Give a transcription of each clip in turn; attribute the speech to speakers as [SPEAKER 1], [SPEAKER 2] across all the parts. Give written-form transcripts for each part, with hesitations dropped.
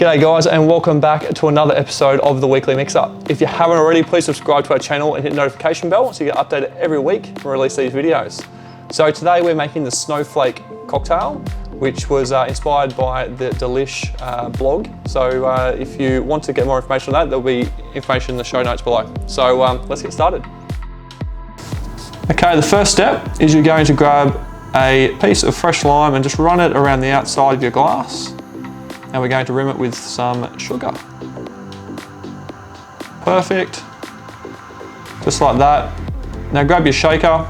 [SPEAKER 1] G'day guys, and welcome back to another episode of the Weekly Mixup. If you haven't already, please subscribe to our channel and hit the notification bell so you get updated every week when we release these videos. So today we're making the Snowflake cocktail, which was inspired by the Delish blog. So if you want to get more information on that, there'll be information in the show notes below. So let's get started. Okay, the first step is you're going to grab a piece of fresh lime and just run it around the outside of your glass. And we're going to rim it with some sugar. Perfect, just like that. Now grab your shaker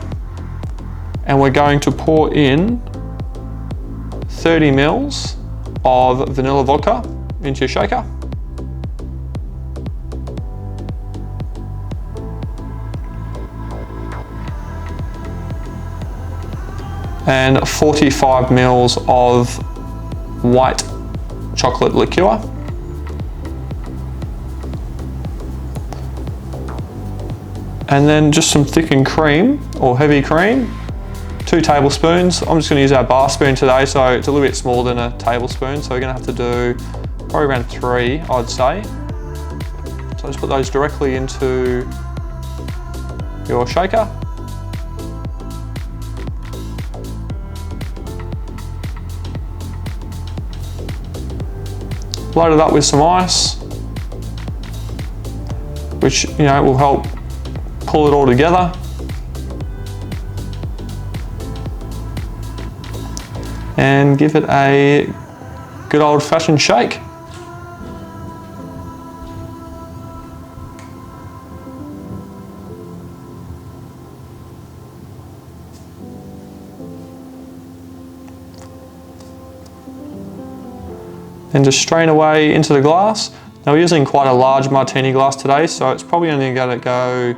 [SPEAKER 1] and we're going to pour in 30 mils of vanilla vodka into your shaker. And 45 mils of white chocolate liqueur. And then just some thickened cream or heavy cream, 2 tablespoons. I'm just going to use our bar spoon today, so it's a little bit smaller than a tablespoon, so we're going to have to do probably around 3, I'd say. So just put those directly into your shaker. Load it up with some ice, which will help pull it all together. And give it a good old-fashioned shake. And just strain away into the glass. Now we're using quite a large martini glass today, so it's probably only going to go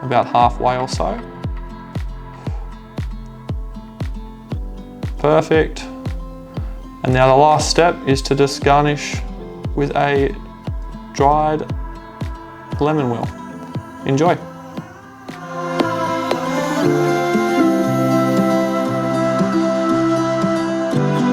[SPEAKER 1] about halfway or so. Perfect. And now the last step is to just garnish with a dried lemon wheel. Enjoy.